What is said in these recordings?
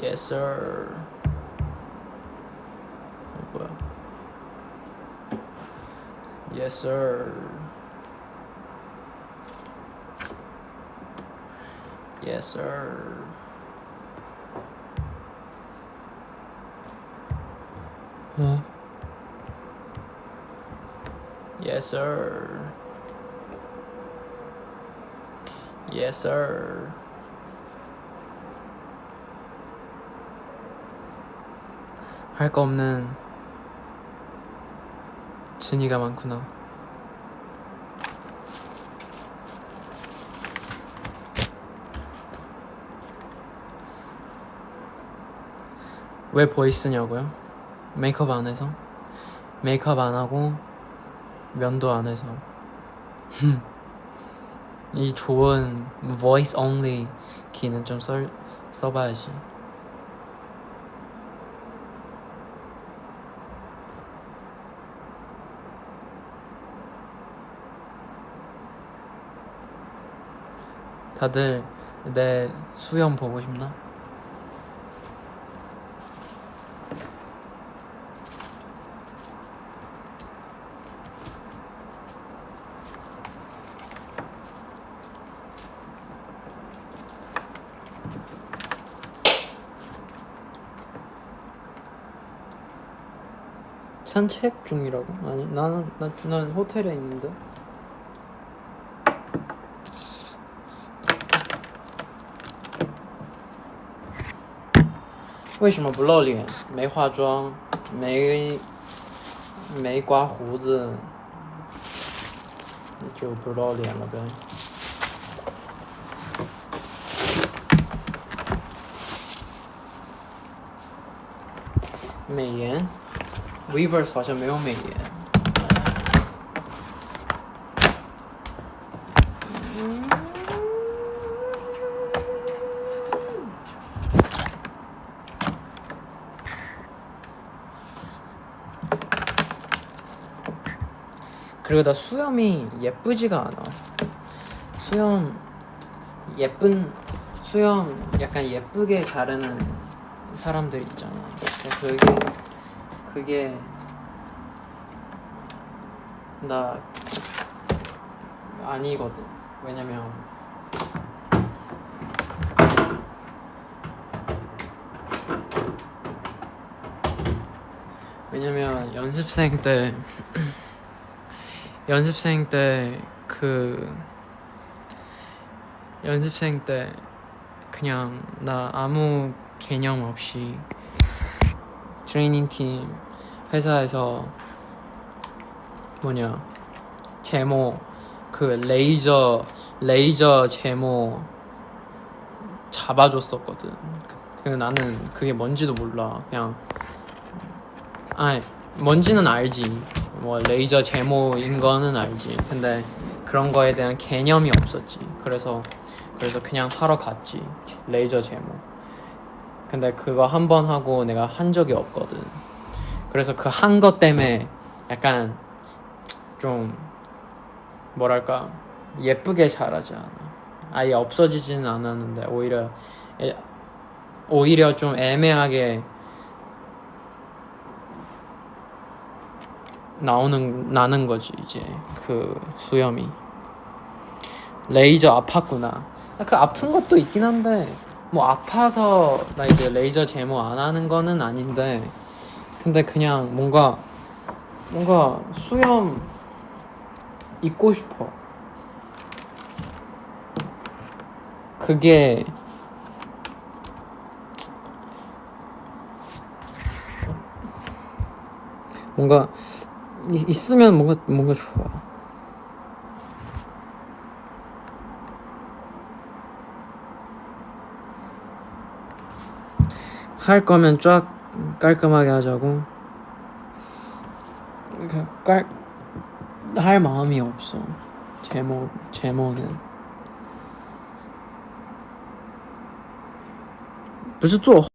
Yes sir. 뭐야? Yes sir. Yes sir. Yes sir. Yes sir. 할 거 없는 진이가 많구나. 왜 보이스냐고요? 메이크업 안 해서? 메이크업 안 하고 면도 안 해서. 이 좋은 voice only 키는 좀 써봐야지. 다들 내 수염 보고 싶나? 산책 중이라고? 아니 난 호텔에 있는데. 为什么不露脸？没化妆，没刮胡子，就不露脸了呗。美颜 ，Weverse 好像没有美颜。 그리고 나 수염이 예쁘지가 않아. 수염 약간 예쁘게 자르는 사람들 있잖아. 그게 나 아니거든. 왜냐면 연습생 때 그냥 나 아무 개념 없이 트레이닝팀 회사에서 제모 레이저 제모 잡아줬었거든. 근데 나는 그게 뭔지도 몰라. 그냥 뭔지는 알지. 뭐 레이저 제모인 거는 알지. 근데 그런 거에 대한 개념이 없었지. 그래서 그냥 하러 갔지. 레이저 제모. 근데 그거 한 번 하고 내가 한 적이 없거든. 그래서 그 한 것 때문에 약간 좀 뭐랄까 예쁘게 자라지 않아. 아예 없어지지는 않았는데 오히려 좀 애매하게 나는 거지. 이제 그 수염이. 레이저 아팠구나. 그 아픈 것도 있긴 한데 뭐 아파서 나 이제 레이저 제모 안 하는 거는 아닌데, 근데 그냥 뭔가 수염 입고 싶어. 그게 뭔가 있으면 뭔가 좋아. 할 거면 쫙 깔끔하게 하자고. 할 마음이 없어. 제모는 不是做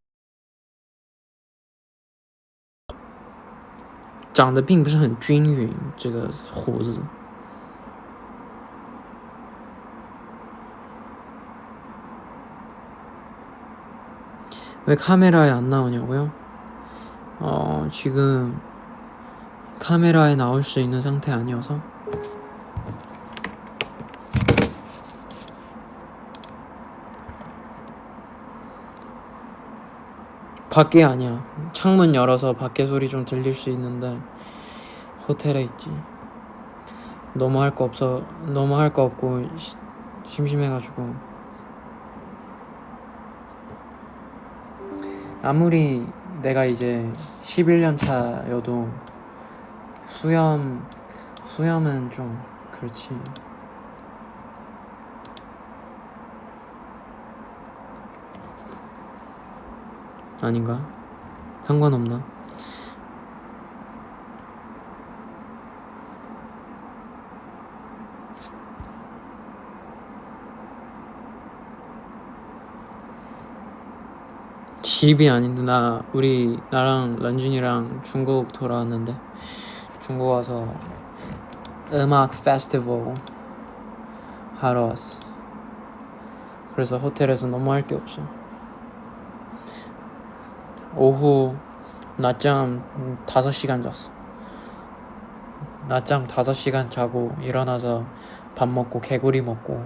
长得并不是很均匀，这个胡子。왜 카메라에 안 나오냐고요? 지금 카메라에 나올 수 있는 상태 아니어서. 밖에 아니야. 창문 열어서 밖에 소리 좀 들릴 수 있는데 호텔에 있지. 너무 할 거 없고 심심해가지고. 아무리 내가 이제 11년 차여도 수염은 좀 그렇지. 아닌가? 상관없나? 집이 아닌데 나랑 런쥔이랑 중국 돌아왔는데, 중국 와서 음악 페스티벌 하러 왔어. 그래서 호텔에서 너무 할 게 없어. 오후 낮잠 5시간 잤어. 낮잠 5시간 자고 일어나서 밥 먹고 개구리 먹고.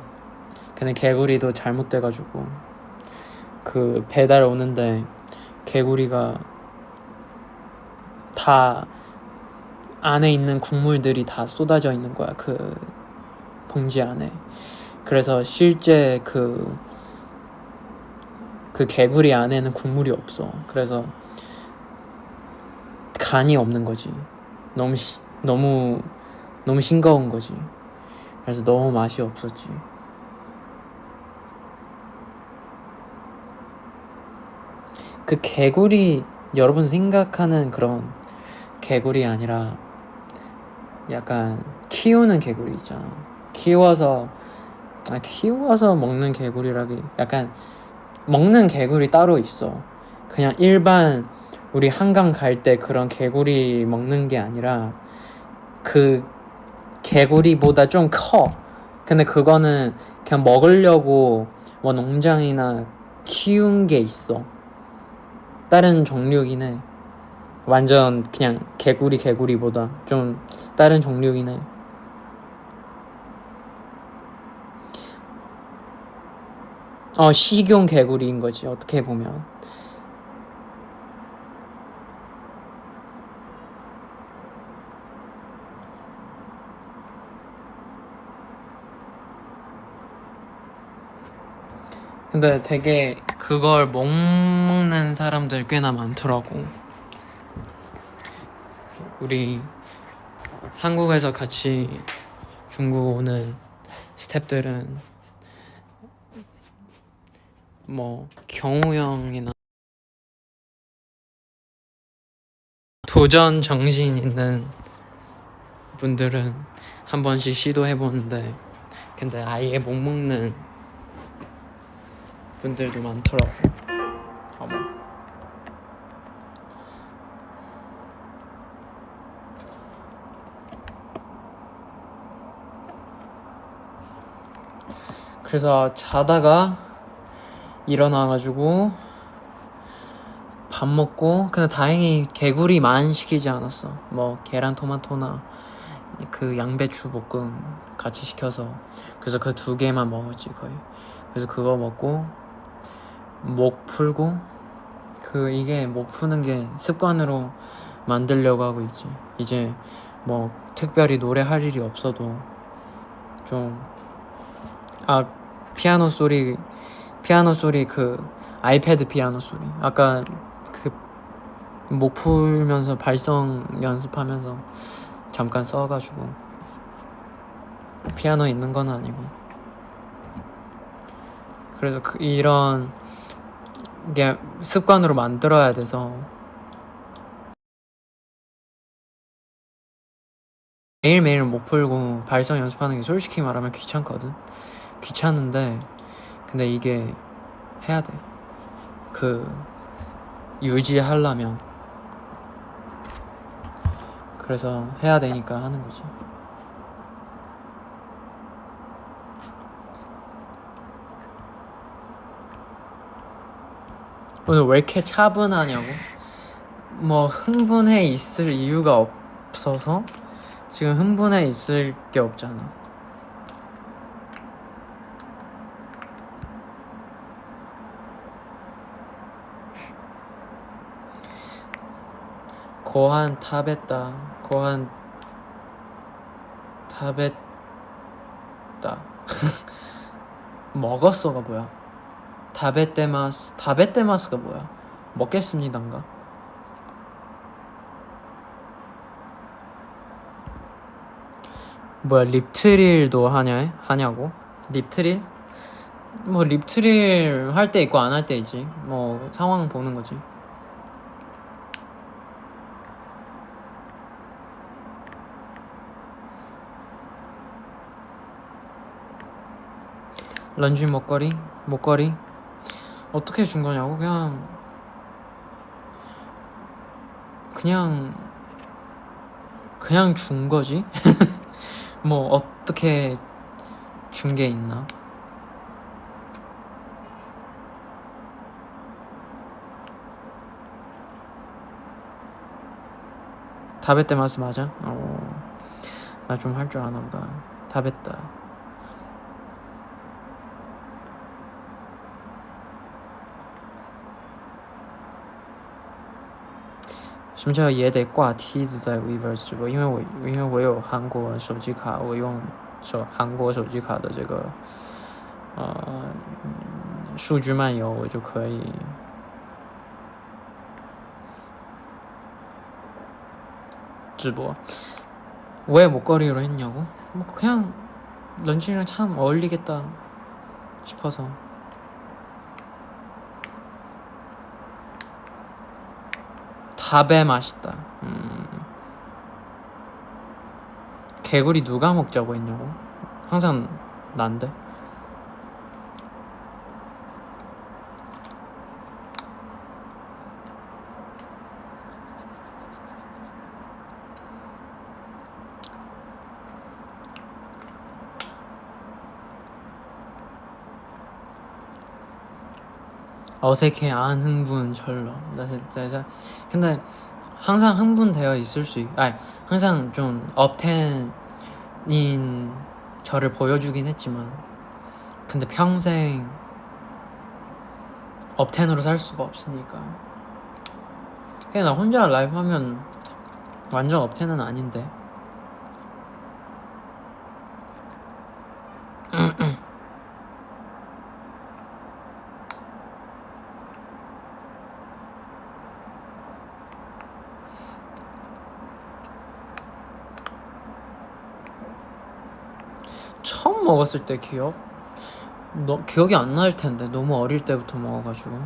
근데 개구리도 잘못돼가지고 그 배달 오는데 개구리가 다 안에 있는 국물들이 다 쏟아져 있는 거야, 그 봉지 안에. 그래서 실제 그 개구리 안에는 국물이 없어. 그래서 간이 없는 거지. 너무 싱거운 거지. 그래서 너무 맛이 없었지. 그 개구리, 여러분 생각하는 그런 개구리 아니라 약간 키우는 개구리 있잖아. 키워서 먹는 개구리라기, 약간 먹는 개구리 따로 있어. 그냥 일반 우리 한강 갈 때 그런 개구리 먹는 게 아니라 그 개구리보다 좀 커. 근데 그거는 그냥 먹으려고 뭐 농장이나 키운 게 있어. 다른 종류긴 해. 완전 그냥 개구리보다 좀 다른 종류긴 해. 식용 개구리인 거지, 어떻게 보면. 근데 되게 그걸 못 먹는 사람들 꽤나 많더라고. 우리 한국에서 같이 중국 오는 스태프들은 뭐 경우 형이나 도전 정신 있는 분들은 한 번씩 시도해보는데, 근데 아예 못 먹는 분들도 많더라고. 어머. 그래서 자다가 일어나가지고 밥 먹고, 근데 다행히 개구리만 시키지 않았어. 뭐 계란 토마토나 그 양배추 볶음 같이 시켜서. 그래서 그 2개만 먹었지 거의. 그래서 그거 먹고 목 풀고, 이게 목 푸는 게 습관으로 만들려고 하고 있지. 이제 뭐 특별히 노래할 일이 없어도 좀 피아노 소리 그 아이패드 피아노 소리, 아까 그 목 풀면서 발성 연습하면서 잠깐 써가지고. 피아노 있는 건 아니고. 그래서 이런 게 습관으로 만들어야 돼서 매일매일 목 풀고 발성 연습하는 게 솔직히 말하면 귀찮은데 근데 이게 해야 돼. 유지하려면. 그래서 해야 되니까 하는 거지. 오늘 왜 이렇게 차분하냐고? 뭐 흥분해 있을 이유가 없어서 지금 흥분해 있을 게 없잖아. 고한 타베다. 고한 타베다. 먹었어가 뭐야? 타베테마스. 타베테마스가 뭐야? 먹겠습니다인가? 뭐야, 립트릴도 하냐고? 립트릴? 뭐 립트릴 할 때 있고 안 할 때 있지. 뭐 상황 보는 거지. 런쥔 목걸이 어떻게 준 거냐고? 그냥 준 거지. 뭐 어떻게 준 게 있나? 다베테마스 맞아? 나 좀 할 줄 아나 보다. 다베다.什么叫也得挂梯子在 Weverse 直播？因为我有韩国手机卡，我用韩国手机卡的这个数据漫游，我就可以。直播왜 목걸이로 했냐고? 뭐 그냥 런쥔이랑 참 어울리겠다 싶어서. 다배 맛있다. 개구리 누가 먹자고 했냐고? 항상 난데. 어색해. 안 흥분 절로. 그래서 근데 항상 흥분되어 있을 항상 좀 업텐인 저를 보여주긴 했지만 근데 평생 업텐으로 살 수가 없으니까 그냥 나 혼자 라이브 하면 완전 업텐은 아닌데. 처음 먹었을 때 기억이 안 날 텐데 너무 어릴 때부터 먹어가지고.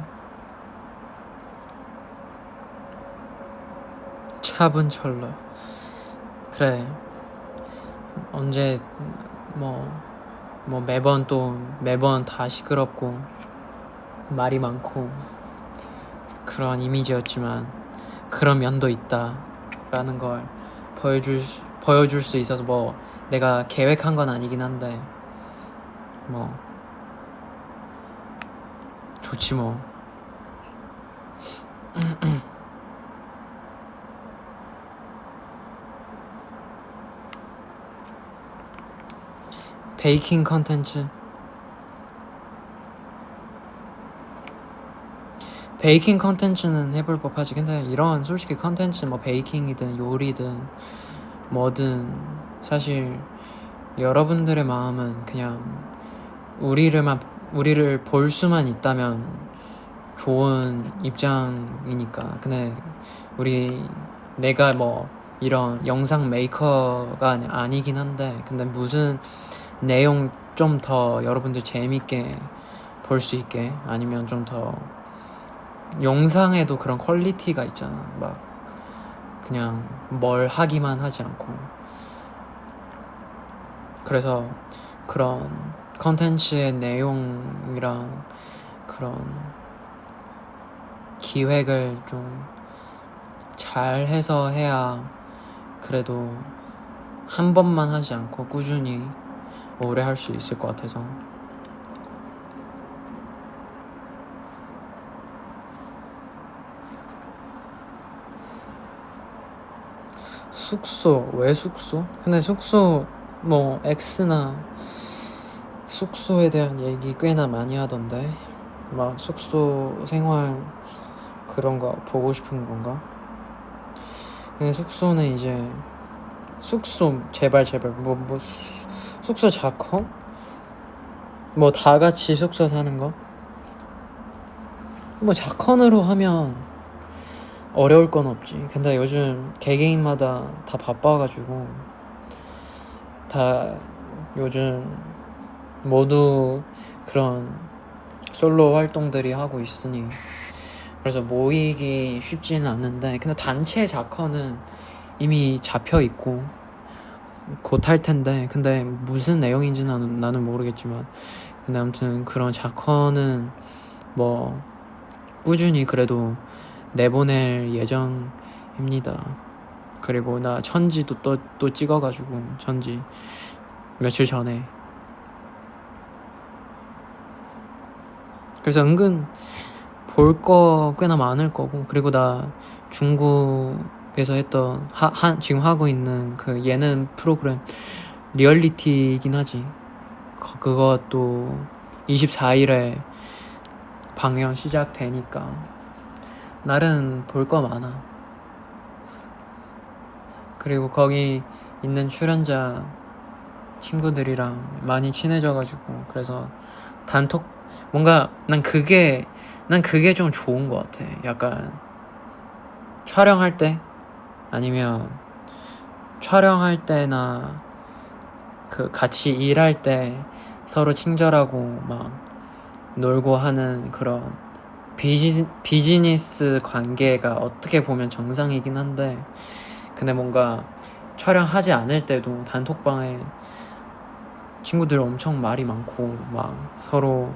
차분철러. 그래. 언제 뭐 매번 다 시끄럽고 말이 많고 그런 이미지였지만 그런 면도 있다라는 걸 보여줄 수 있어서 뭐 내가 계획한 건 아니긴 한데 뭐 좋지 뭐. 베이킹 컨텐츠. 베이킹 컨텐츠는 해볼 법하지. 근데 이런 솔직히 컨텐츠 뭐 베이킹이든 요리든 뭐든 사실 여러분들의 마음은 그냥 우리를 볼 수만 있다면 좋은 입장이니까. 근데 내가 뭐 이런 영상 메이커가 아니긴 한데 근데 무슨 내용 좀 더 여러분들 재밌게 볼 수 있게 아니면 좀 더 영상에도 그런 퀄리티가 있잖아. 막 그냥 뭘 하기만 하지 않고. 그래서 그런 컨텐츠의 내용이랑 그런 기획을 좀 잘해서 해야 그래도 한 번만 하지 않고 꾸준히 오래 할 수 있을 것 같아서. 숙소, 왜 숙소? 근데 숙소 뭐 X나 숙소에 대한 얘기 꽤나 많이 하던데 막 숙소 생활 그런 거 보고 싶은 건가? 근데 숙소는 이제 숙소 제발 숙소 자커? 뭐 다 같이 숙소 사는 거? 뭐 자컨으로 하면 어려울 건 없지. 근데 요즘 개개인마다 다 바빠가지고 다 요즘 모두 그런 솔로 활동들이 하고 있으니 그래서 모이기 쉽지는 않는데 근데 단체 자커는 이미 잡혀 있고 곧 할 텐데 근데 무슨 내용인지는 나는 모르겠지만 근데 아무튼 그런 자커는 뭐 꾸준히 그래도 내보낼 예정입니다. 그리고 나 천지도 또 찍어가지고 천지 며칠 전에 그래서 은근 볼 거 꽤나 많을 거고 그리고 나 중국에서 했던 지금 하고 있는 그 예능 프로그램 리얼리티이긴 하지 그것도 24일에 방영 시작되니까 나름 볼 거 많아. 그리고 거기 있는 출연자 친구들이랑 많이 친해져가지고 그래서 단톡 뭔가 난 그게 좀 좋은 것 같아. 약간 촬영할 때 아니면 촬영할 때나 그 같이 일할 때 서로 친절하고 막 놀고 하는 그런 비즈니스 관계가 어떻게 보면 정상이긴 한데 근데 뭔가 촬영하지 않을 때도 단톡방에 친구들 엄청 말이 많고 막 서로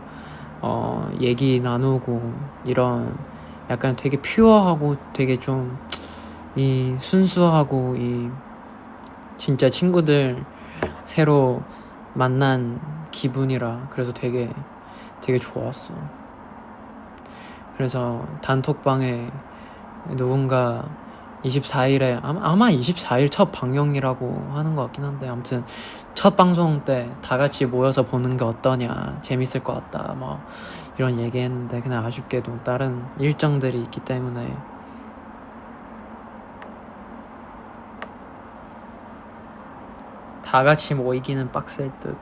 얘기 나누고 이런 약간 되게 퓨어하고 되게 좀 이 순수하고 이 진짜 친구들 새로 만난 기분이라 그래서 되게 좋았어. 그래서 단톡방에 누군가 24일에 아마 24일 첫 방영이라고 하는 것 같긴 한데 아무튼 첫 방송 때 다 같이 모여서 보는 게 어떠냐 재밌을 것 같다 뭐 이런 얘기했는데 그냥 아쉽게도 다른 일정들이 있기 때문에 다 같이 모이기는 빡셀 듯.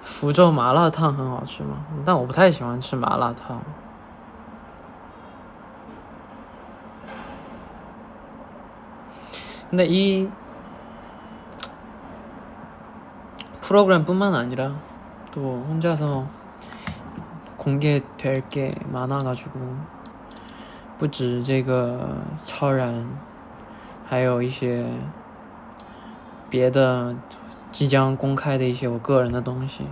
福州麻辣烫很好吃吗？但我不太喜欢吃麻辣烫。 근데 이 프로그램뿐만 아니라 또 혼자서 공개될 게 많아가지고 不止这个超然还有一些别的即将公开的一些我个人的东西。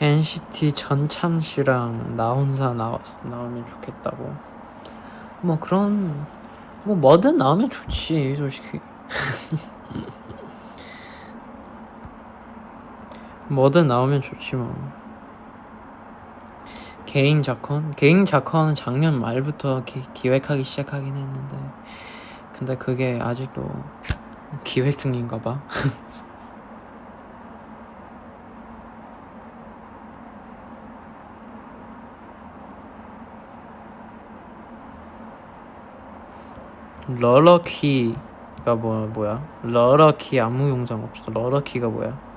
NCT 전참씨랑 나 혼자 나오면 좋겠다고. 뭐 그런 뭐 뭐든 나오면 좋지 솔직히. 뭐든 나오면 좋지 뭐. 개인 자컨은 작년 말부터 기획하기 시작하긴 했는데 근데 그게 아직도 기획 중인가 봐. 러러키 뭐야? 러러키 아무 영상 없어. 러러키가 뭐야?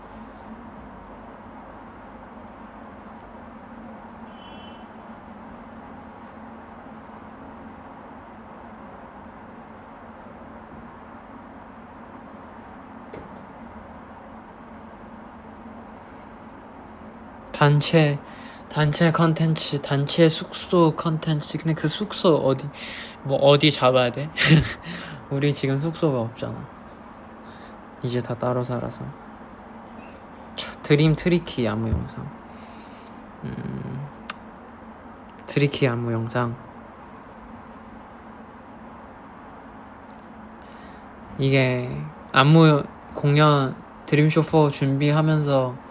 단체 컨텐츠, 단체 숙소 컨텐츠. 근데 그 숙소 어디 잡아야 돼? 우리 지금 숙소가 없잖아. 이제 다 따로 살아서. 드림 트리키 안무 영상. 트리키 안무 영상. 이게 안무 공연 드림쇼4 준비하면서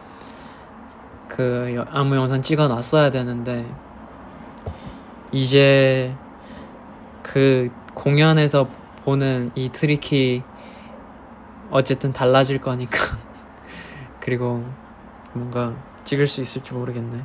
그 안무 영상 찍어놨어야 되는데 이제 그 공연에서 보는 이 트리키 어쨌든 달라질 거니까 그리고 뭔가 찍을 수 있을지 모르겠네.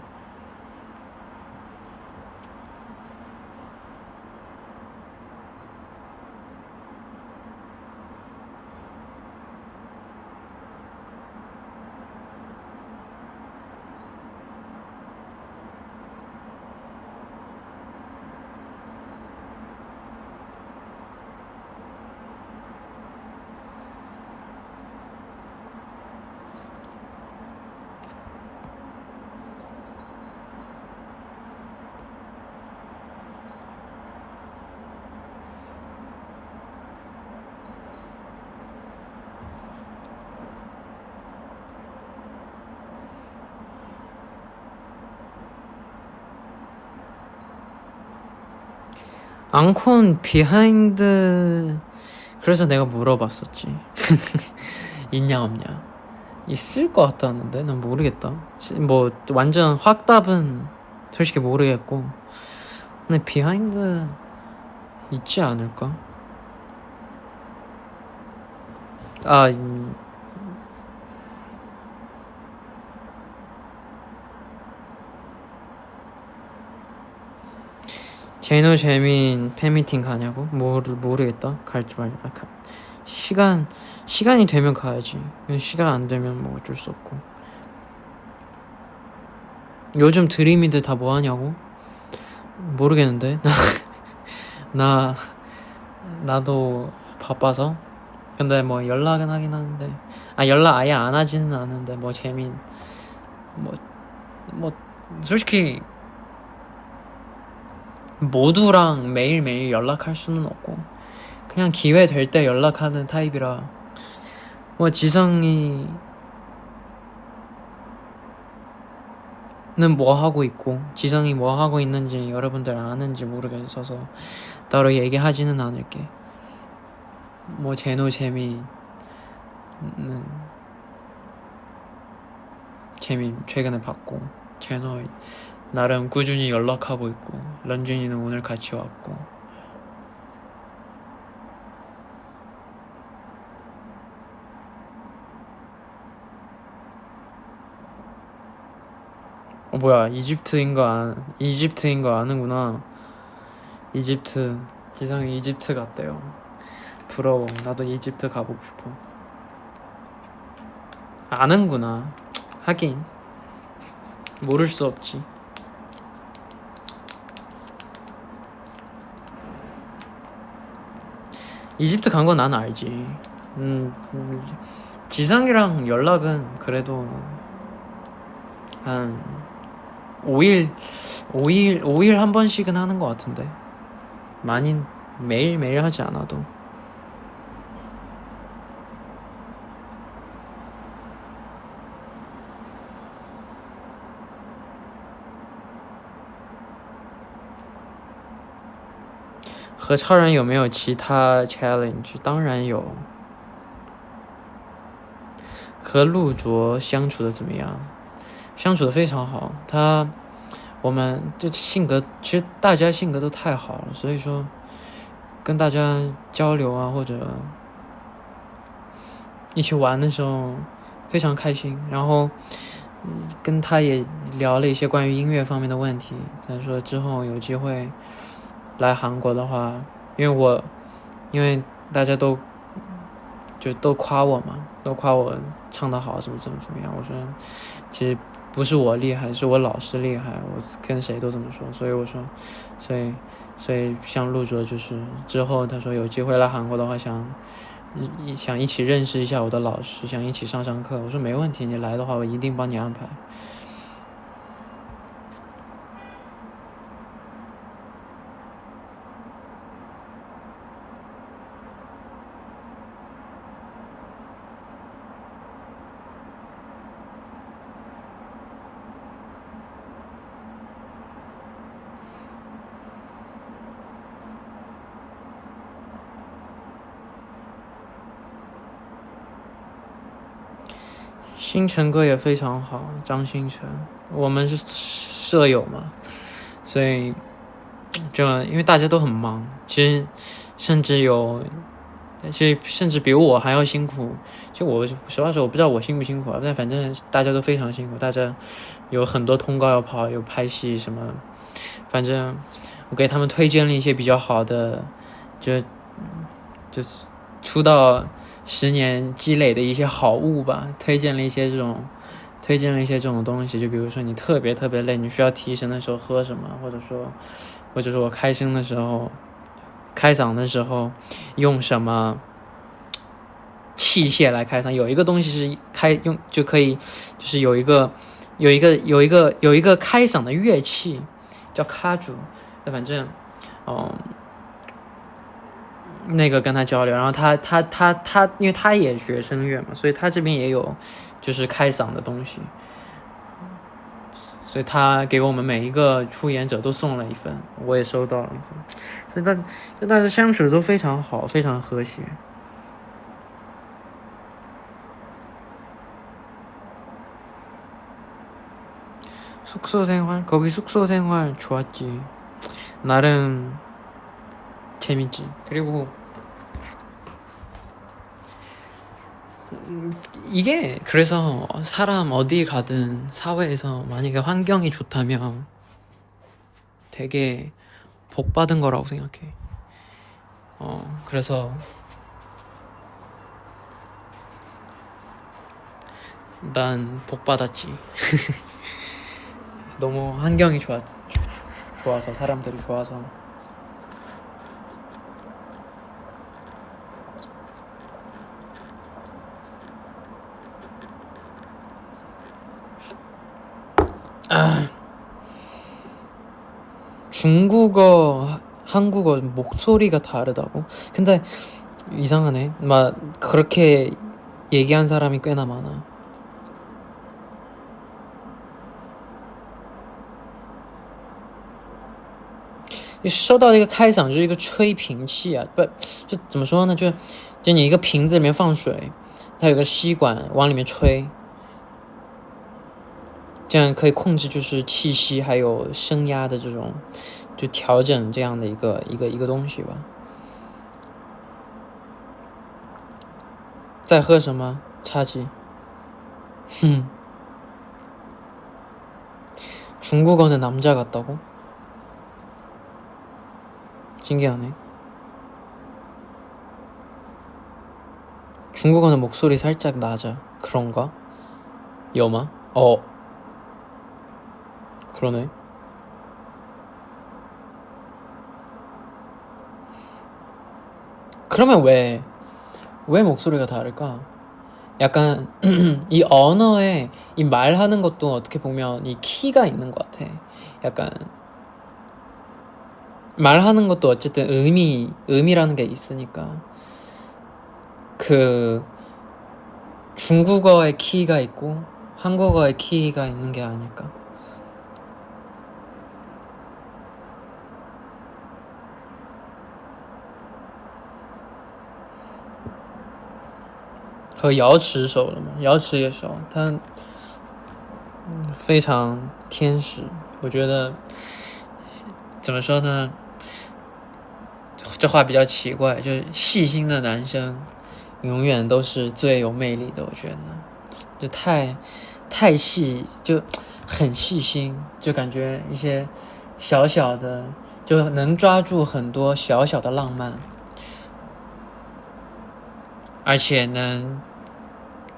앙콘 비하인드. 그래서 내가 물어봤었지. 있냐 없냐. 있을 것 같다는데 난 모르겠다. 뭐 완전 확답은 솔직히 모르겠고 근데 비하인드 있지 않을까? 제노 재민 팬미팅 가냐고? 모르겠다. 갈지 말자. 시간이 되면 가야지. 시간 안 되면 뭐 어쩔 수 없고. 요즘 드림이들 다 뭐 하냐고? 모르겠는데. 나도 바빠서. 근데 뭐 연락은 하긴 하는데. 연락 아예 안 하지는 않은데 뭐 재민 뭐 솔직히 모두랑 매일매일 연락할 수는 없고 그냥 기회 될 때 연락하는 타입이라 뭐 지성이는 뭐 하고 있고 지성이 뭐 하고 있는지 여러분들 아는지 모르겠어서 따로 얘기하지는 않을게. 뭐 제노 재민 최근에 봤고 제노 나름 꾸준히 연락하고 있고 런쥔이는 오늘 같이 왔고 뭐야 이집트인 거 아는구나. 이집트 지성이 이집트 갔대요. 부러워. 나도 이집트 가보고 싶어. 아는구나. 하긴 모를 수 없지. 이집트 간 건 난 알지. 지상이랑 연락은 그래도 한 5일 한 번씩은 하는 것 같은데 많이 매일 하지 않아도.和超人有没有其他 challenge？ 当然有。和陆卓相处的怎么样？相处的非常好。我们这性格，其实大家性格都太好了，所以说跟大家交流啊，或者一起玩的时候非常开心。然后跟他也聊了一些关于音乐方面的问题。他说之后有机会来韩国的话，因为大家都就都夸我嘛，都夸我唱得好，怎么样。我说，其实不是我厉害，是我老师厉害，我跟谁都这么说。所以我说，所以像陆哲就是之后他说有机会来韩国的话，想一起认识一下我的老师，想一起上课。我说没问题，你来的话我一定帮你安排。星辰哥也非常好，张星辰，我们是舍友嘛，所以就因为大家都很忙，其实甚至比我还要辛苦。就我实话说，我不知道我辛不辛苦啊，但反正大家都非常辛苦，大家有很多通告要跑，有拍戏什么，反正我给他们推荐了一些比较好的，就是出道10年积累的一些好物吧，推荐了一些这种东西，就比如说你特别累，你需要提神的时候喝什么，或者说我开声的时候，开嗓的时候用什么器械来开嗓。有一个东西是就可以，就是有一个开嗓的乐器叫卡主，反正那个跟他交流，然后他因为他也学声乐嘛，所以他这边也有就是开嗓的东西，所以他给我们每一个出演者都送了一份，我也收到了一份，所以大家相处的都非常好，非常和谐。거기 숙소 생활 좋았지. 나름 재밌지. 그리고 이게 그래서 사람 어디 가든 사회에서 만약에 환경이 좋다면 되게 복 받은 거라고 생각해. 그래서 난 복 받았지. 너무 환경이 좋아서 사람들이 좋아서. 중국어, 한국어 목소리가 다르다고? 근데 이상하네. 막 그렇게 얘기한 사람이 꽤나 많아.你收到一个开嗓就是一个吹瓶器啊，不就怎么说呢？就你一个瓶子里面放水，它有个吸管往里面吹，这样可以控制就是气息还有声压的这种，就调整这样的一个东西吧。在喝什么？茶几。중국어는 남자 같다고? 신기하네. 중국어는 목소리 살짝 낮아. 그런가? 여마? 그러네. 그러면 왜 목소리가 다를까? 약간 이 언어에 이 말하는 것도 어떻게 보면 이 키가 있는 것 같아. 약간 말하는 것도 어쨌든 의미라는 게 있으니까 그 중국어의 키가 있고 한국어의 키가 있는 게 아닐까.和瑶池熟了吗？瑶池也熟，他非常天使。我觉得怎么说呢？这话比较奇怪，就是细心的男生永远都是最有魅力的。我觉得就太细，就很细心，就感觉一些小小的就能抓住很多小小的浪漫。而且呢，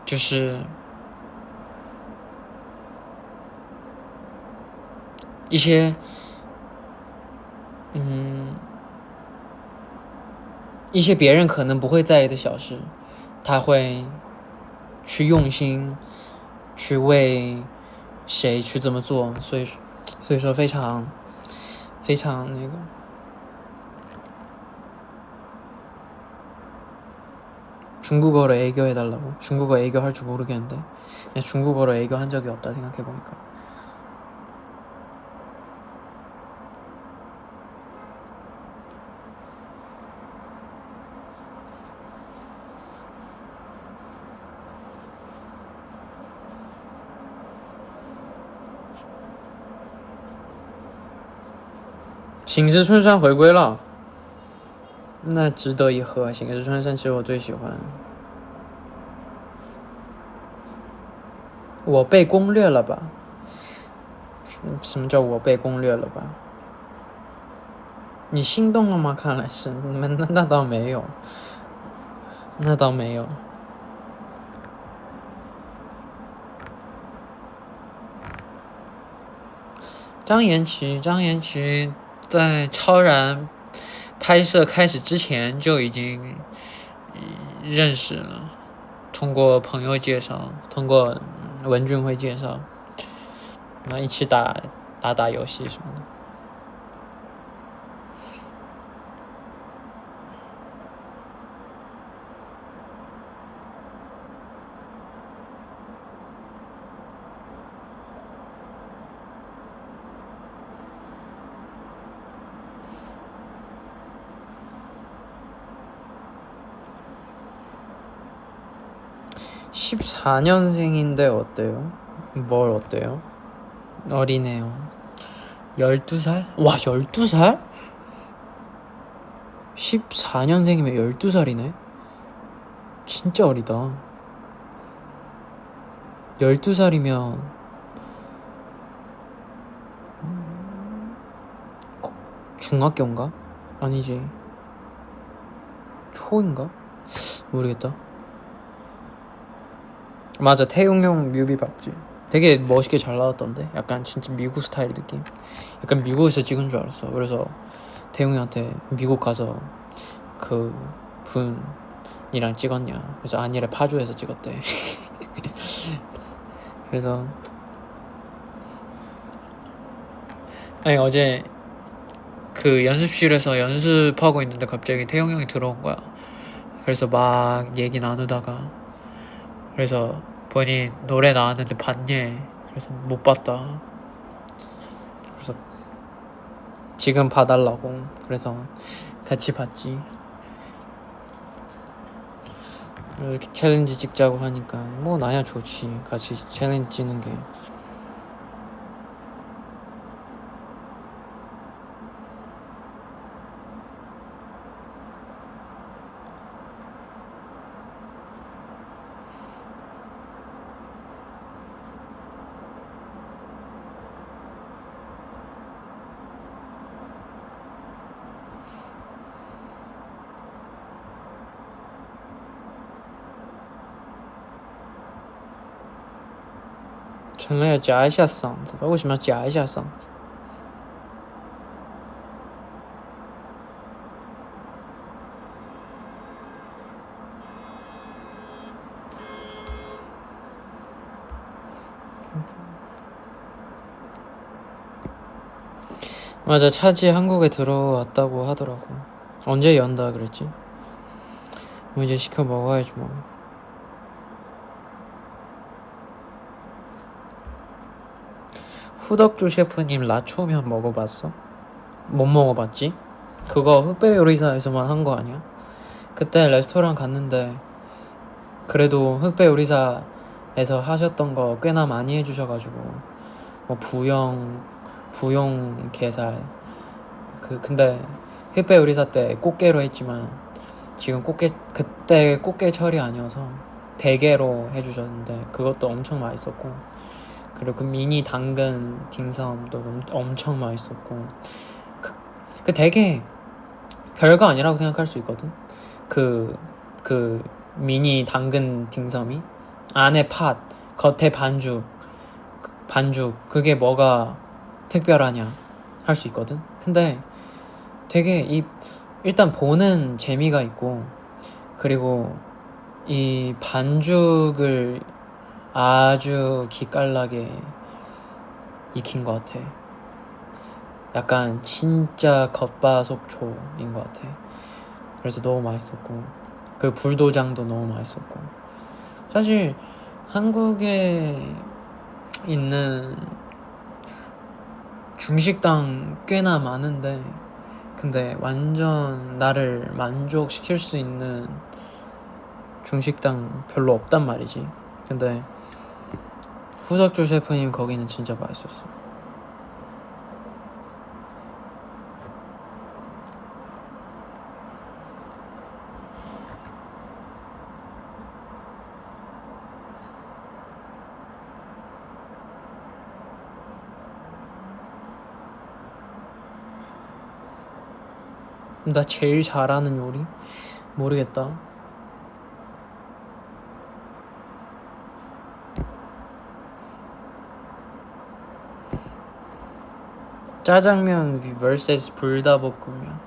就是一些一些别人可能不会在意的小事，他会去用心去为谁去这么做，所以说非常非常那个。 중국어로 애교해달라고? 중국어 애교할 줄 모르겠는데 그냥 중국어로 애교한 적이 없다 생각해보니까. 싱스춘산 回归了，那值得一喝。醒时穿山其实我最喜欢。我被攻略了吧？什么叫我被攻略了吧？你心动了吗？看来是，那倒没有，那倒没有。张延琪在超然拍摄开始之前就已经认识了，通过朋友介绍，通过文俊辉介绍，那一起打游戏什么的。14년생인데 어때요? 뭘 어때요? 어리네요. 12살? 와, 12살? 14년생이면 12살이네? 진짜 어리다. 12살이면 중학교인가? 아니지. 초인가? 모르겠다. 맞아, 태용 형 뮤비 봤지. 되게 멋있게 잘 나왔던데. 약간 진짜 미국 스타일 느낌. 약간 미국에서 찍은 줄 알았어. 그래서 태용 형한테 미국 가서 그 분이랑 찍었냐. 그래서 아니래, 파주에서 찍었대. 그래서 아니, 어제 그 연습실에서 연습하고 있는데 갑자기 태용 형이 들어온 거야. 그래서 막 얘기 나누다가, 그래서 보니 노래 나왔는데 봤니? 그래서 못 봤다. 그래서 지금 봐달라고. 그래서 같이 봤지. 이렇게 챌린지 찍자고 하니까 뭐 나야 좋지. 같이 챌린지 찍는 게.成了要夹一下嗓子吧？为什么要夹一下嗓子？ 맞아, 차지 한국에 들어왔다고 하더라고. 언제 연다 그랬지? 뭐 이제 시켜 먹어야지 뭐. 후덕주 셰프님 라초면 먹어봤어? 못 먹어봤지? 그거 흑백 요리사에서만 한 거 아니야? 그때 레스토랑 갔는데 그래도 흑백 요리사에서 하셨던 거 꽤나 많이 해주셔가지고 뭐 부용 게살 근데 흑백 요리사 때 꽃게로 했지만 지금 그때 꽃게철이 아니어서 대게로 해주셨는데 그것도 엄청 맛있었고, 그리고 그 미니 당근 딩섬도 엄청 맛있었고, 그 되게 별거 아니라고 생각할 수 있거든. 그 미니 당근 딩섬이 안에 팥, 겉에 반죽 그게 뭐가 특별하냐 할 수 있거든. 근데 되게 일단 보는 재미가 있고, 그리고 이 반죽을 아주 기깔나게 익힌 것 같아. 약간 진짜 겉바속촉인 것 같아. 그래서 너무 맛있었고, 그 불도장도 너무 맛있었고. 사실 한국에 있는 중식당 꽤나 많은데, 근데 완전 나를 만족시킬 수 있는 중식당 별로 없단 말이지. 근데 후석주 셰프님 거기는 진짜 맛있었어. 나 제일 잘하는 요리? 모르겠다. 짜장면 vs 불닭볶음면.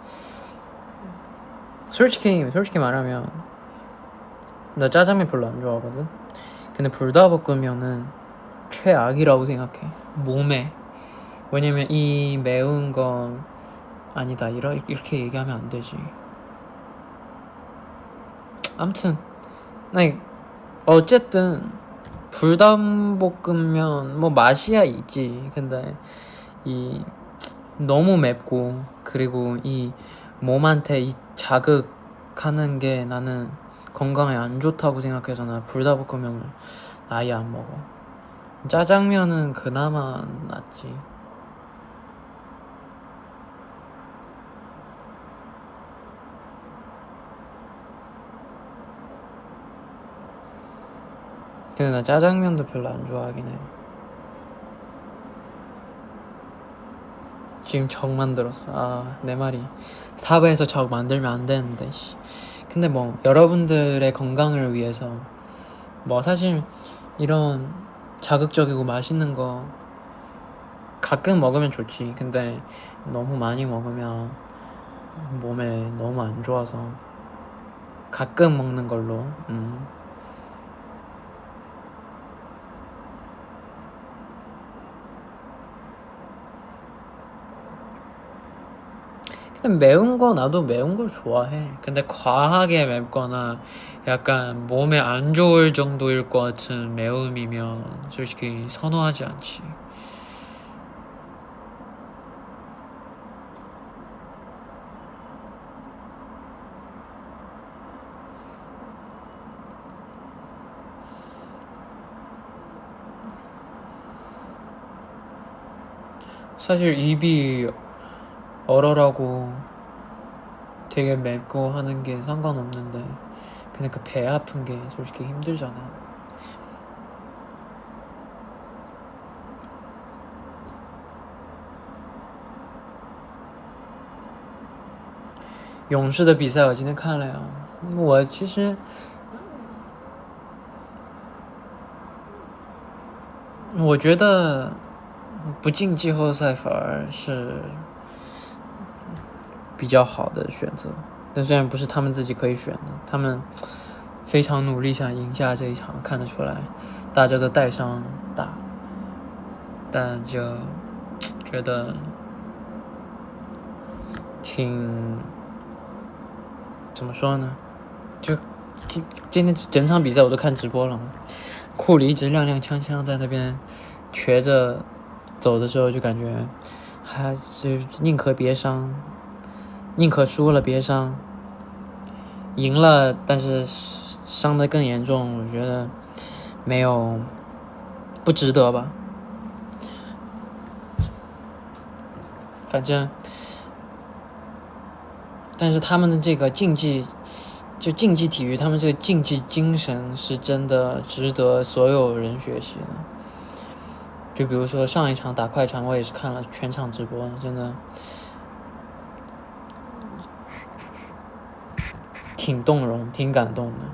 솔직히 말하면 나 짜장면 별로 안 좋아하거든. 근데 불닭볶음면은 최악이라고 생각해, 몸에. 왜냐면 이 매운 건 아니다 이렇게 얘기하면 안 되지. 아무튼 어쨌든 불닭볶음면 뭐 맛이야 있지. 근데 이 너무 맵고, 그리고 이 몸한테 이 자극하는 게 나는 건강에 안 좋다고 생각해서 나 불닭볶음면을 아예 안 먹어. 짜장면은 그나마 낫지. 근데 나 짜장면도 별로 안 좋아하긴 해. 지금 적 만들었어. 내 말이 사회에서 적 만들면 안 되는데. 근데 뭐 여러분들의 건강을 위해서 뭐 사실 이런 자극적이고 맛있는 거 가끔 먹으면 좋지. 근데 너무 많이 먹으면 몸에 너무 안 좋아서 가끔 먹는 걸로. 근데 매운 거 나도 매운 걸 좋아해. 근데 과하게 맵거나 약간 몸에 안 좋을 정도일 것 같은 매움이면 솔직히 선호하지 않지. 사실 입이 얼얼하고 되게 맵고 하는 게 상관없는데, 근데 그 배 아픈 게 솔직히 힘들잖아.勇士的比赛我今天看了呀。我其实我觉得不进季后赛反而是比较好的选择，但虽然不是他们自己可以选的，他们非常努力想赢下这一场，看得出来大家都带伤打，但就觉得挺怎么说呢，就今天整场比赛我都看直播了嘛，库里一直踉踉跄跄在那边瘸着走的时候，就感觉还是宁可别伤，宁可输了别伤，赢了但是伤得更严重，我觉得没有不值得吧。反正但是他们的这个竞技体育，他们这个竞技精神是真的值得所有人学习的。就比如说上一场打快船，我也是看了全场直播，真的挺动容挺感动的。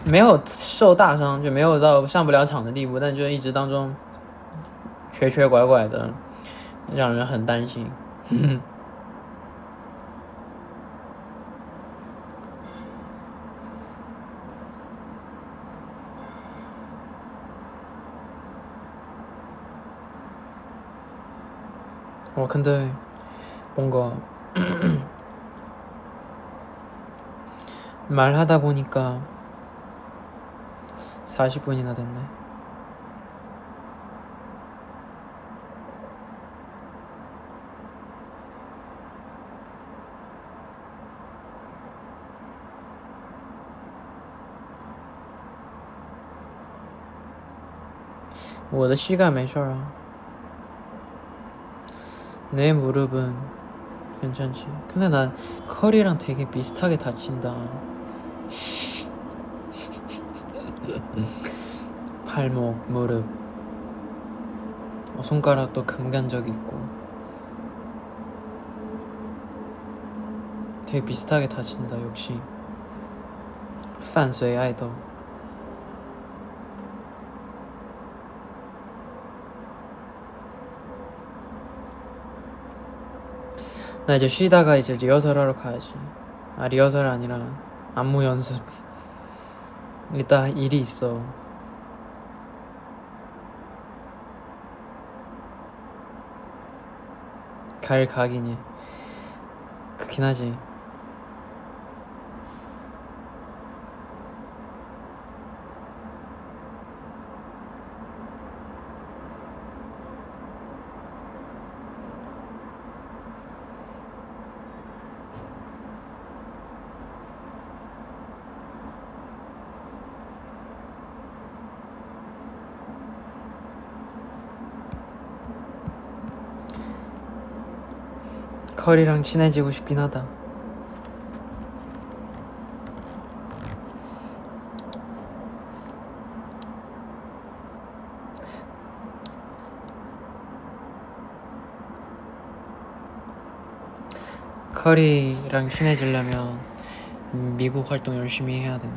没有受大伤，就没有到上不了场的地步，但就一直当中瘸瘸拐拐的，让人很担心。근데 뭔가 말하다 보니까 40분이나 됐네. 뭐我的 膝盖没事啊. 내 무릎은 괜찮지. 근데 난 커리랑 되게 비슷하게 다친다. 발목, 무릎, 손가락도 금간적 있고 되게 비슷하게 다친다. 역시 伴随爱豆. 나 이제 쉬다가 이제 리허설 하러 가야지. 아, 리허설 아니라 안무 연습. 이따 일이 있어. 갈 각이니. 그긴 하지. 커리랑 친해지고 싶긴 하다. 커리랑 친해지려면 미국 활동 열심히 해야 되나?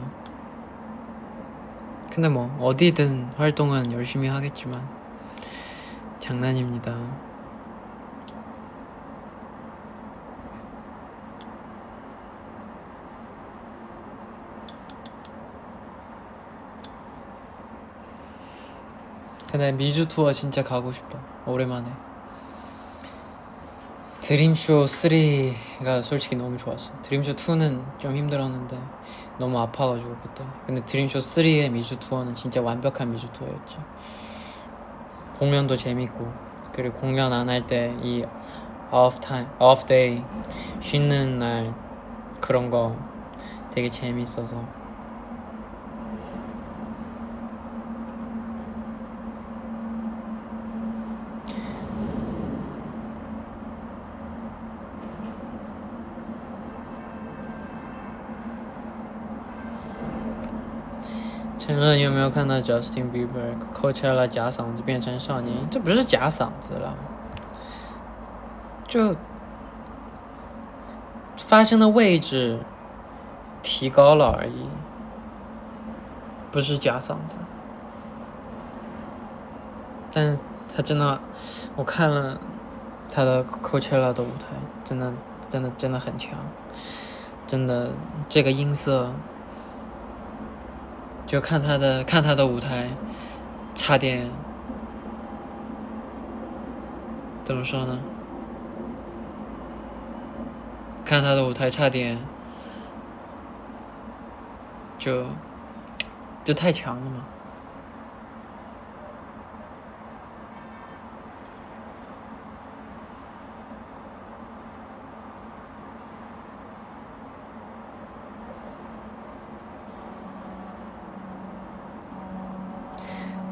근데 뭐 어디든 활동은 열심히 하겠지만 장난입니다. 근데 미주 투어 진짜 가고 싶다. 오랜만에. 드림쇼 3가 솔직히 너무 좋았어. 드림쇼 2는 좀 힘들었는데 너무 아파가지고 그때. 근데 드림쇼 3의 미주 투어는 진짜 완벽한 미주 투어였지. 공연도 재밌고, 그리고 공연 안 할 때 이 off day 쉬는 날 그런 거 되게 재밌어서.前阵有没有看到 Justin Bieber Coachella 假嗓子变成少年？这不是假嗓子了，就发声的位置提高了而已，不是假嗓子。但是他真的，我看了他的 Coachella 的舞台，真的很强，真的这个音色。就看他的舞台，差点怎么说呢？看他的舞台差点就太强了嘛。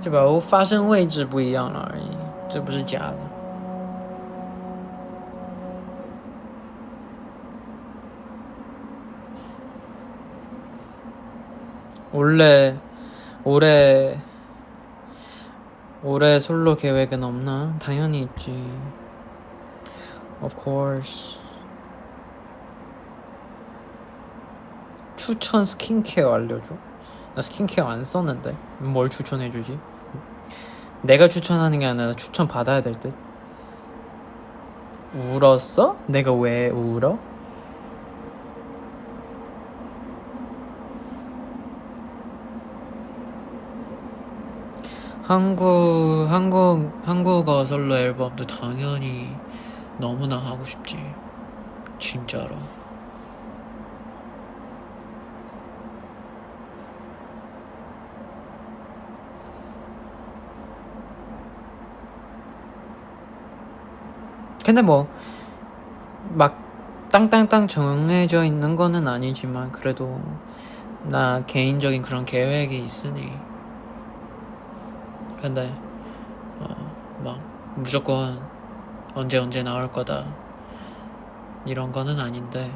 就把发声位置不一样了而已，这不是假的。올해 솔로 계획은 없나? 당연히 있지. Of course. 추천 스킨케어 알려줘? 나 스킨케어 안 썼는데 뭘 추천해주지? 내가 추천하는 게 아니라 추천 받아야 될 듯. 울었어? 내가 왜 울어? 한국어 솔로 앨범도 당연히 너무나 하고 싶지. 진짜로. 근데 뭐 막 땅땅땅 정해져 있는 거는 아니지만 그래도 나 개인적인 그런 계획이 있으니. 근데 막 무조건 언제 나올 거다 이런 거는 아닌데.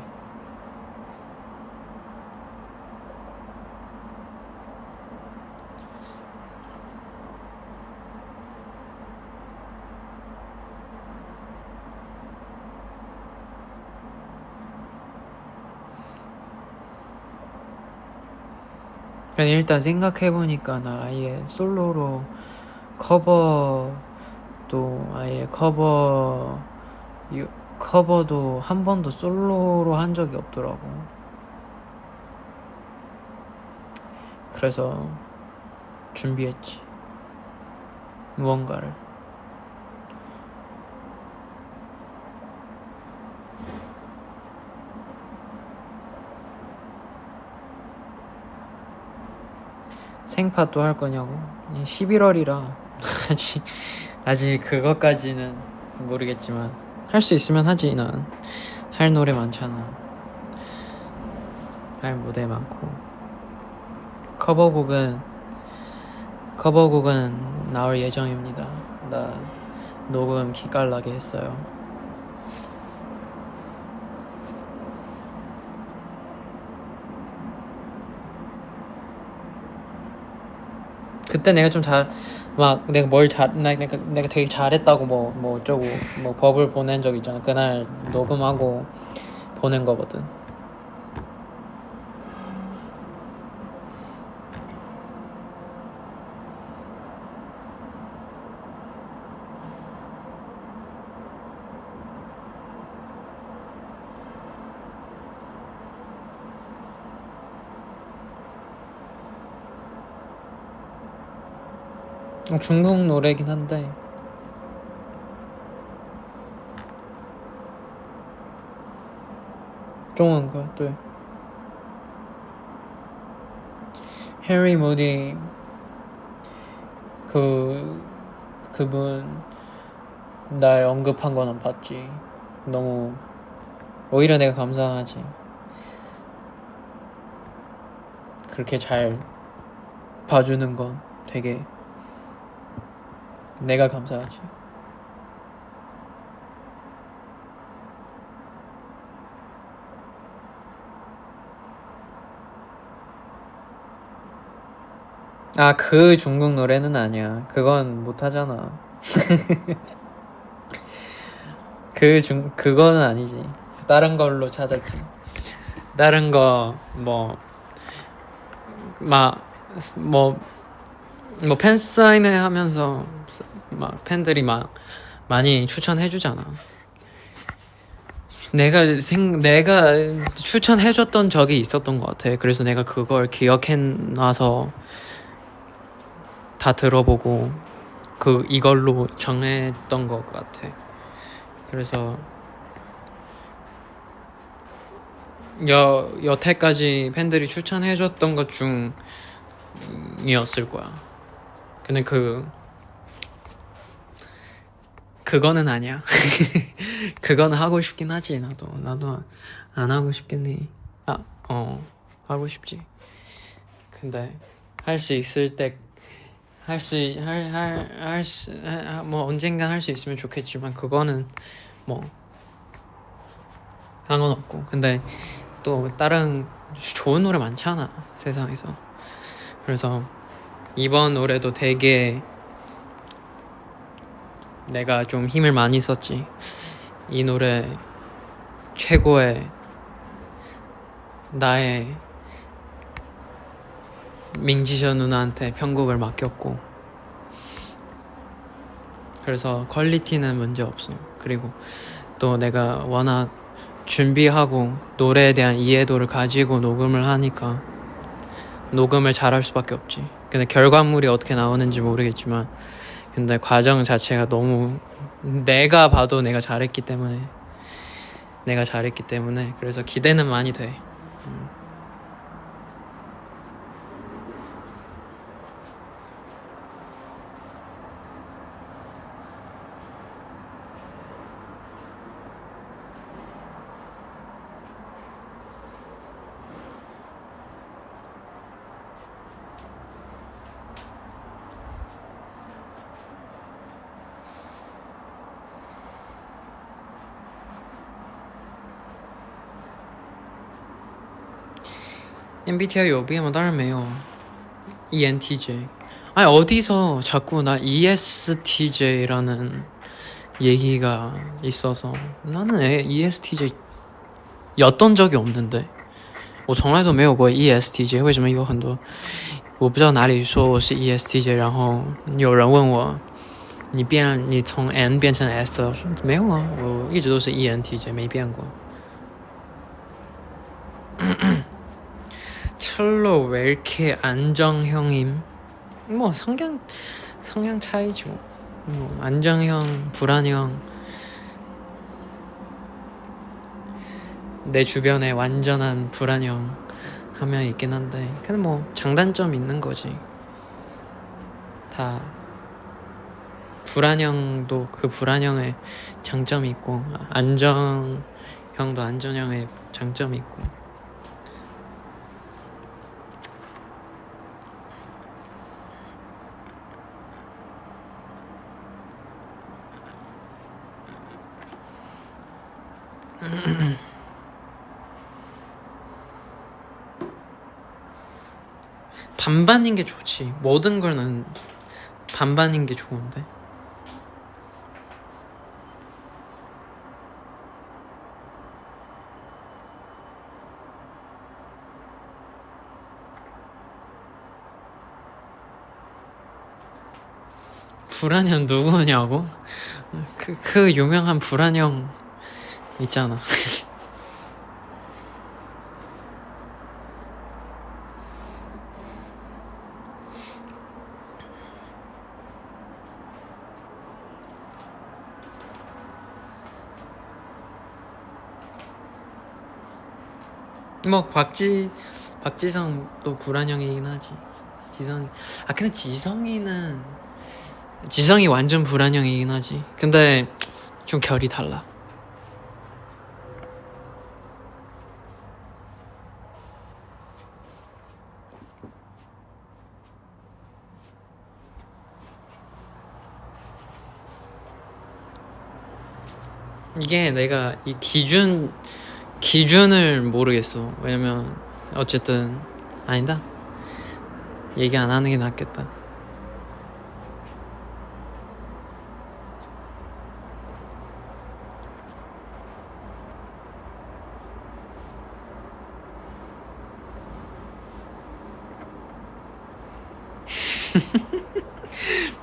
그냥 일단 생각해보니까 나 아예 솔로로 커버도 아예 커버도 한 번도 솔로로 한 적이 없더라고. 그래서 준비했지. 무언가를. 생파도 할 거냐고? 11월이라 아직 그것까지는 모르겠지만 할 수 있으면 하지. 난 할 노래 많잖아. 할 무대 많고. 커버곡은 나올 예정입니다. 나 녹음 기깔나게 했어요. 그때 내가 좀 내가 되게 잘했다고 뭐 어쩌고 뭐 버블 보낸 적 있잖아. 그날 녹음하고 보낸 거거든. 중국 노래긴 한데 중국어 네. 해리 무디 그분 날 언급한 거는 봤지. 너무 오히려 내가 감사하지. 그렇게 잘 봐주는 건 되게 내가 감사하지. 아, 그 중국 노래는 아니야. 그건 못하잖아. 그거는 아니지. 다른 걸로 찾았지. 다른 거 팬사인회 하면서 막 팬들이 막 많이 추천해주잖아. 내가 추천해줬던 적이 있었던 것 같아. 그래서 내가 그걸 기억해놔서 다 들어보고 이걸로 정했던 것 같아. 그래서 여태까지 팬들이 추천해줬던 것 중이었을 거야. 근데 그거는 아니야. 그거는 하고 싶긴 하지. 나도 안 하고 싶겠니? 하고 싶지. 근데 할 수 있을 때 언젠간 할 수 있으면 좋겠지만 그거는 뭐 상관없고. 근데 또 다른 좋은 노래 많잖아 세상에서. 그래서 이번 노래도 되게 내가 좀 힘을 많이 썼지. 이 노래 최고의 나의 민지셔 누나한테 편곡을 맡겼고, 그래서 퀄리티는 문제 없어. 그리고 또 내가 워낙 준비하고 노래에 대한 이해도를 가지고 녹음을 하니까 녹음을 잘할 수밖에 없지. 근데 결과물이 어떻게 나오는지 모르겠지만, 근데 과정 자체가 너무 내가 봐도 내가 잘했기 때문에 그래서 기대는 많이 돼. MBTI 有变吗？当然没有啊。ENTJ. 아니 어디서 자꾸 나 ESTJ라는 얘기가 있어서 나는 ESTJ 였던 적이 없는데 我从来都没有过 ESTJ 为什么有很多我不知道哪里说我是 ESTJ 然后有人问我你从 N 变成 S 了我说没有啊我一直都是 ENTJ 没变过철로 왜 이렇게 안정형임? 뭐 성향 차이죠. 뭐 안정형, 불안형. 내 주변에 완전한 불안형 한 명 있긴 한데, 근데 뭐 장단점 있는 거지. 다 불안형도 그 불안형의 장점이 있고, 안정형도 안정형의 장점이 있고. 반반인 게 좋지. 모든 거는 반반인 게 좋은데. 불안형 누구냐고? 그 유명한 불안형 있잖아. 뭐 박지성도 불안형이긴 하지. 지성이 근데 지성이 완전 불안형이긴 하지. 근데 좀 결이 달라. 이게 내가 이 기준을 모르겠어. 왜냐면 어쨌든 아니다. 얘기 안 하는 게 낫겠다.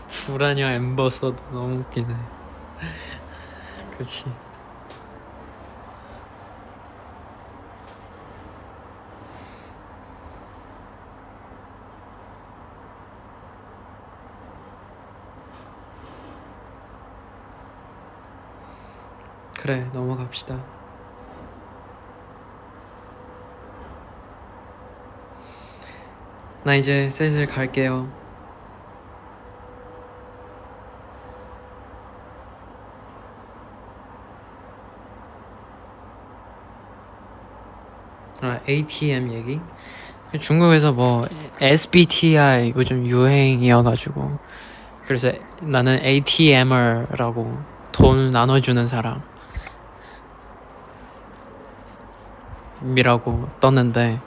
불안형 엠버서더 너무 웃기네. 그치. 그래 넘어갑시다. 나 이제 슬슬 갈게요. ATM 얘기? 중국에서 뭐 SBTI 요즘 유행이어가지고 그래서 나는 ATMer라고 돈 나눠주는 사람이라고 떴는데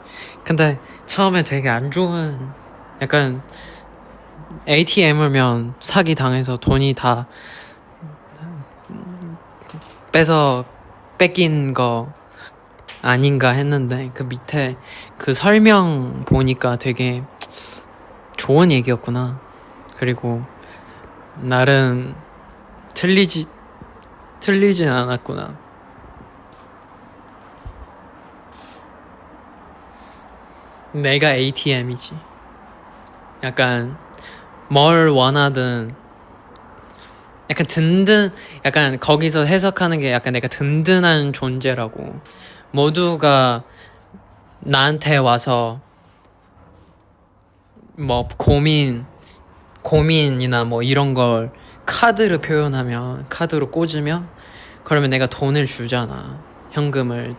근데 처음에 되게 안 좋은 약간 ATMer면 사기 당해서 돈이 다 뺏긴 거 아닌가 했는데 그 밑에 그 설명 보니까 되게 좋은 얘기였구나. 그리고 나름 틀리진 않았구나. 내가 ATM이지. 약간 뭘 원하든 약간 약간 거기서 해석하는 게 약간 내가 든든한 존재라고. 모두가 나한테 와서 뭐 고민이나 뭐 이런 걸 카드로 표현하면, 카드로 꽂으면, 그러면 내가 돈을 주잖아. 현금을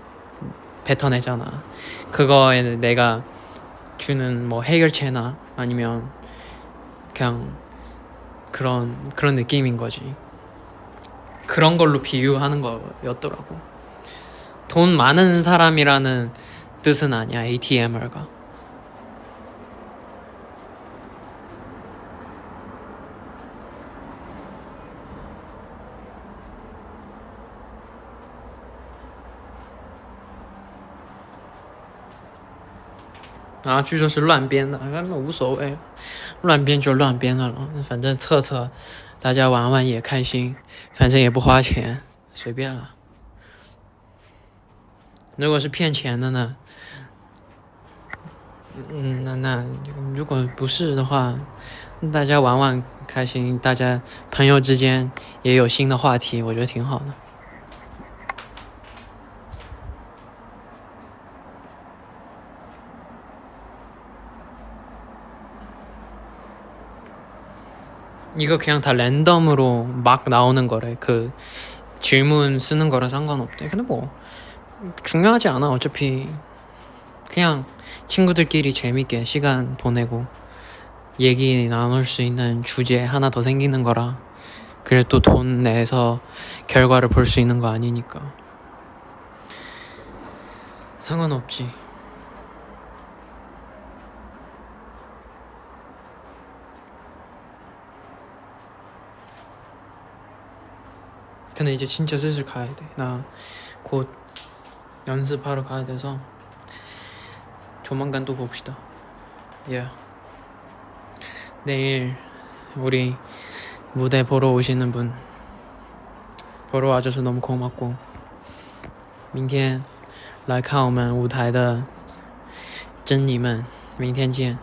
뱉어내잖아. 그거에는 내가 주는 뭐 해결책이나 아니면 그냥 그런 느낌인 거지. 그런 걸로 비유하는 거였더라고. 돈 많은 사람이라는 뜻은 아니야, ATMR가.啊，据说是乱编的，无所谓，乱编就乱编的了，反正测，大家玩玩也开心，反正也不花钱，随便了。如果是骗钱的呢？那如果不是的话，大家玩玩开心，大家朋友之间也有新的话题，我觉得挺好的。이거 그냥 다 랜덤으로 막 나오는 거래. 그 질문 쓰는 거랑 상관없대. 근데 뭐 중요하지 않아. 어차피 그냥 친구들끼리 재밌게 시간 보내고 얘기 나눌 수 있는 주제 하나 더 생기는 거라. 그래 또 돈 내서 결과를 볼 수 있는 거 아니니까 상관없지. 근데 이제 진짜 슬슬 가야 돼. 나 곧 연습하러 가야 돼서 조만간 또 봅시다. 내일 우리 무대 보러 오시는 분 보러 와줘서 너무 고맙고 明天来看我们舞台的珍妮们明天见